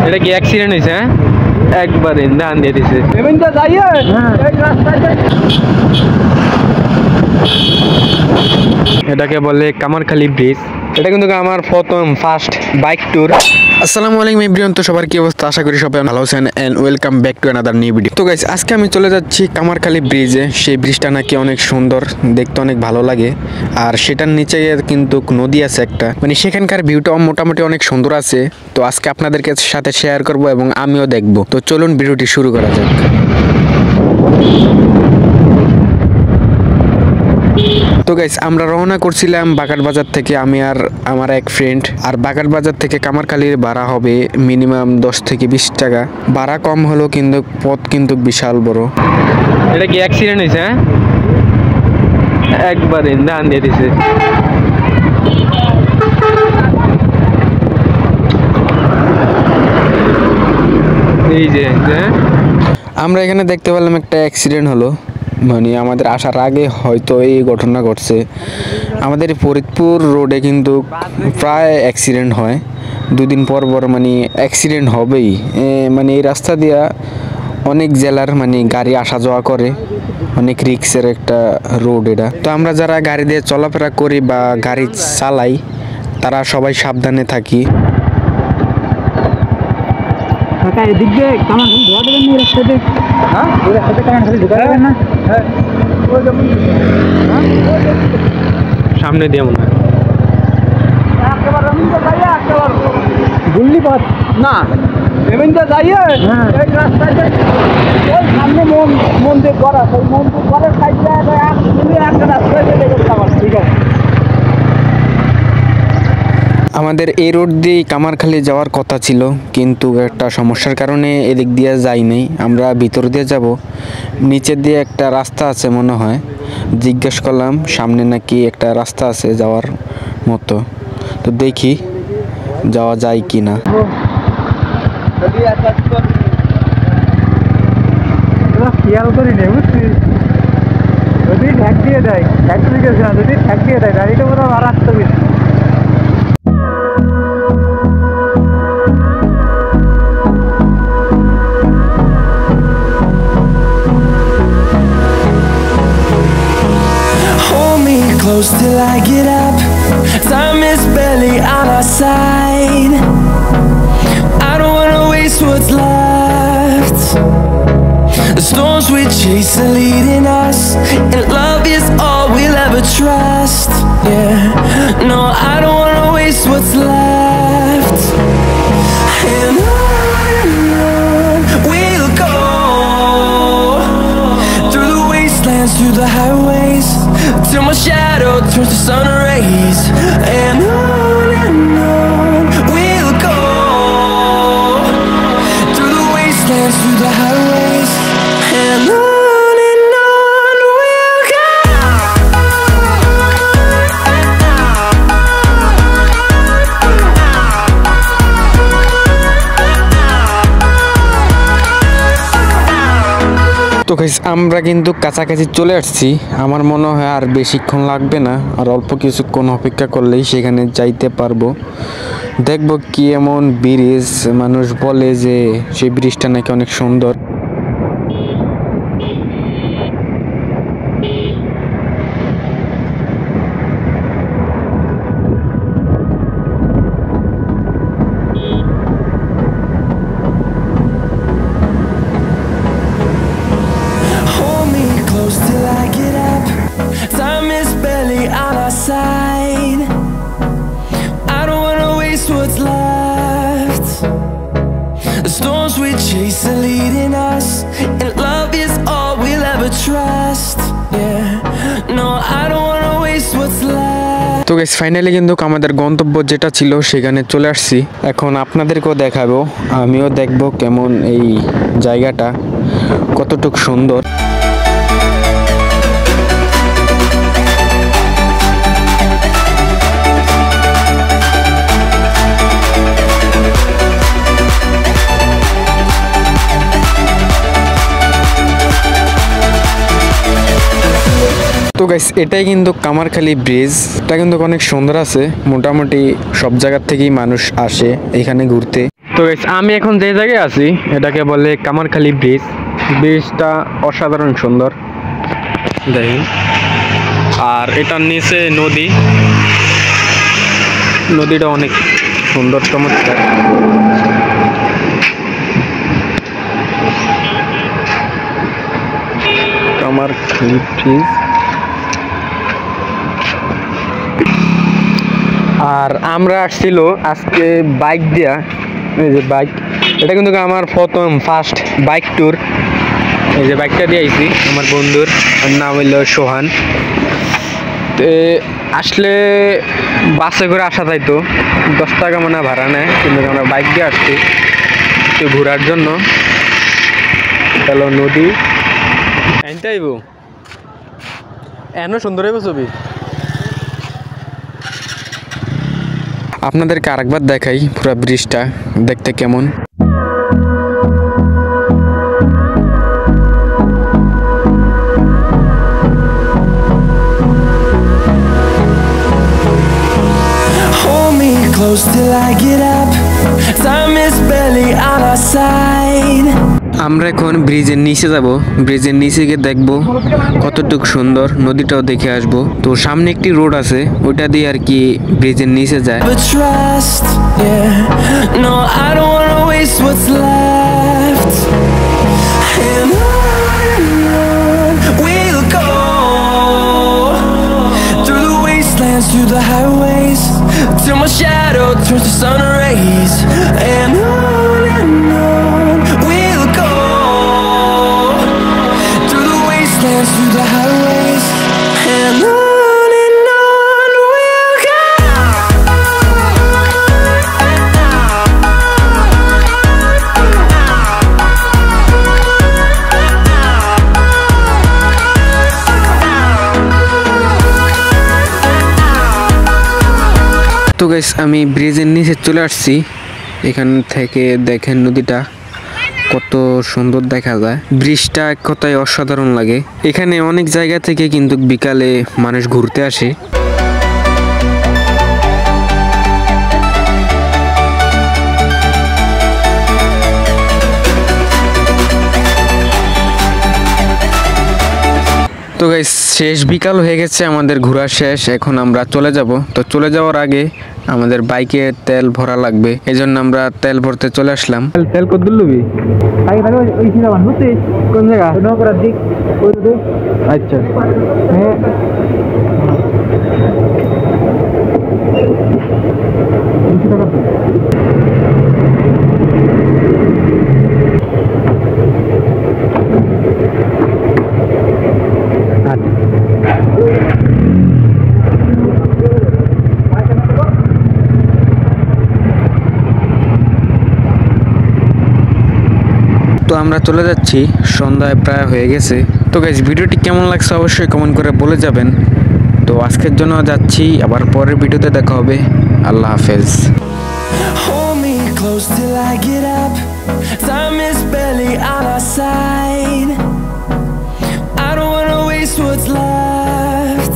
এটা কি অ্যাক্সিডেন্ট হয়েছে? হ্যাঁ, একবার ধান দিয়ে দিছে। এটাকে বলে কামারখালী ব্রিজ। এটা কিন্তু আমার প্রথম ফার্স্ট বাইক ট্যুর। আসসালামু আলাইকুম এভরিওয়ান, তো সবার কি অবস্থা? আশা করি সবাই ভালো আছেন and welcome back to another new video. তো গাইস, আজকে আমি চলে যাচ্ছি কামারখালী ব্রিজে। সেই ব্রিজটা নাকি অনেক সুন্দর, দেখতে অনেক ভালো লাগে। আর সেটার নিচে কিন্তু নদী আছে একটা, মানে সেখানকার ভিউটা মোটামুটি অনেক সুন্দর আছে। তো আজকে আপনাদেরকে সাথে শেয়ার করব এবং আমিও দেখব। তো চলুন ভিডিওটি শুরু করা যাক। তো গাইস, আমরা রওনা করছিলাম বাকার বাজার থেকে, আমি আর আমার এক ফ্রেন্ড। আর বাকার বাজার থেকে কামারখালীর ভাড়া হবে মিনিমাম 10 থেকে 20 টাকা। ভাড়া কম হলো, কিন্তু পথ কিন্তু বিশাল বড়। এটা কি অ্যাক্সিডেন্ট হয়েছে? হ্যাঁ, একবার ধান দিয়ে দিছে। এই যে আমরা এখানে দেখতে পেলাম একটা অ্যাক্সিডেন্ট হলো, মানে আমাদের আসার আগে হয়তো এই ঘটনা ঘটছে। আমাদের ফরিদপুর রোডে কিন্তু প্রায় অ্যাক্সিডেন্ট হয়, দুদিন পর পর মানে অ্যাক্সিডেন্ট হবেই। মানে এই রাস্তা দিয়া অনেক জেলার মানে গাড়ি আসা যাওয়া করে, অনেক রিক্সের একটা রোড এটা। তো আমরা যারা গাড়ি দিয়ে চলাফেরা করি বা গাড়ি চালাই, তারা সবাই সাবধানে থাকি। এদিক দিয়ে কামারখালী ঢোকা দেবেন না, রাস্তাতে? হ্যাঁ, ওই রাস্তাতে কামারখালী ঢোকা দেবেন না? হ্যাঁ, সামনে দিয়ে মনে হয় গুল্লি পথ না, এমনটা যাইয়ে এই রাস্তায় ওই সামনে মন্দির করা, ওই মন্দির করার সাইডে একটা রাস্তায় ঠিক আছে। আমাদের এই রোড দিয়ে কামারখালী যাওয়ার কথা ছিল, কিন্তু একটা সমস্যার কারণে এদিক দিয়ে যাই নাই। আমরা ভিতর দিয়ে যাব, নিচের দিয়ে একটা রাস্তা আছে মনে হয়। জিজ্ঞেস করলাম, সামনে নাকি একটা রাস্তা আছে যাওয়ার মতো। তো দেখি যাওয়া যায় কি না। খেয়াল করি নেই, বুঝছিস? যদি ঠ্যাক দিয়ে দেয়, ফ্যাক্টরি গেছে না, যদি ঠ্যাক দিয়ে দেয় গাড়িটা পুরো মারাত্মক বেশি। Close till I get up. Time is barely on our side. I don't wanna waste what's left. The storms we chase are leading us, and love is all we'll ever trust. Yeah, no, I don't wanna waste what's left. And on we'll go, through the wastelands, through the highways, till my shadow turns to sun rays. And on we'll go, through the wastelands, through the highways. And on we'll go. তো guys, আমরা কিন্তু কাছাকাছি চলে আসছি। আমার মনে হয় আর বেশিক্ষণ লাগবে না, আর অল্প কিছুক্ষণ অপেক্ষা করলেই সেখানে যাইতে পারবো। দেখবো কি এমন ব্রিজ, মানুষ বলে যে সেই ব্রিজটা নাকি অনেক সুন্দর। Till I get up, time is barely on our side. I don't wanna waste what's left. The storms we chase are leading us, and love is all we'll ever trust. Yeah, no, I don't wanna waste what's left. তো guys, finally কিন্তু আমাদের গন্তব্য যেটা ছিল সেখানে চলে আসছি। এখন আপনাদেরকেও দেখাবো, আমিও দেখবো কেমন এই জায়গাটা, কতটুকু সুন্দর। তো গাইস, এটাই কিন্তু কামারখালী ব্রিজ। এটা কিন্তু অনেক সুন্দর আছে, মোটামুটি সব জায়গার থেকেই মানুষ আসে এখানে ঘুরতে। তো গাইস আমি এখন যে জায়গায় আছি এটাকে বলে কামারখালী ব্রিজ। ব্রিজটা অসাধারণ সুন্দর দেখেন, আর এটার নিচে নদী, নদীটা অনেক সুন্দর চমৎকার। কামারখালী ব্রিজ। আর আমরা আসছিল আজকে বাইক দিয়া, এই যে বাইক, এটা কিন্তু আমার প্রথম ফার্স্ট বাইক ট্যুর। এই যে বাইকটা দিয়ে আইছি আমার বন্ধুর, নাম হইল সোহান। তো আসলে বাসে করে আসা যাইতো, 10 টাকা মানে ভাড়া নেয়, কিন্তু আমরা বাইক দিয়ে আসছি একটু ঘোরার জন্য। চলো নদী এনতে আইব, এন সুন্দর হইব ছবি। আপনাদেরকে আরেকবার দেখাই পুরো ব্রিজটা দেখতে কেমন। Hold me close till I get up. Time is barely on our side. আমরা এখন ব্রিজের নিচে যাব, ব্রিজের নিচে গিয়ে দেখবো কতটুকু সুন্দর, নদীটাও দেখে আসবো। তো সামনে একটি রোড আছে, ওইটা দিয়ে আর কি ব্রিজের নিচে যায়। But trust, yeah. No, I don't wanna waste what's left. And on we'll go, through the wastelands, through the highways, till my shadow turns to sun rays. And on we'll go, through the wastelands, through the highways, and on we'll go. তো guys আমি ব্রিজের নিচে চলে আসছি, এখান থেকে দেখেন নদীটা কত সুন্দর দেখা যায়। ব্রিজটা এক কথায় অসাধারণ লাগে। এখানে অনেক জায়গা থেকে কিন্তু বিকালে মানুষ ঘুরতে আসে। তো গাইস শেষ বিকাল হয়ে গেছে, আমাদের ঘোরা শেষ, এখন আমরা চলে যাব। তো চলে যাওয়ার আগে আমাদের বাইকে তেল ভরা লাগবে, এই জন্য আমরা তেল ভরতে চলে আসলাম। তেল কত লবি? কোন জায়গা? আচ্ছা হ্যাঁ। তো আমরা চলে যাচ্ছি, সন্ধ্যায় প্রায় হয়ে গেছে। তো গাইস ভিডিওটি কেমন লাগছে অবশ্যই কমেন্ট করে বলে যাবেন। তো আজকের জন্য যাচ্ছি, আবার পরের ভিডিওতে দেখা হবে। আল্লাহ হাফেজ। Hold me close till I get up. Time is barely on our side. I don't wanna waste what's left.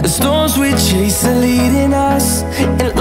The storms we chase are leading us, and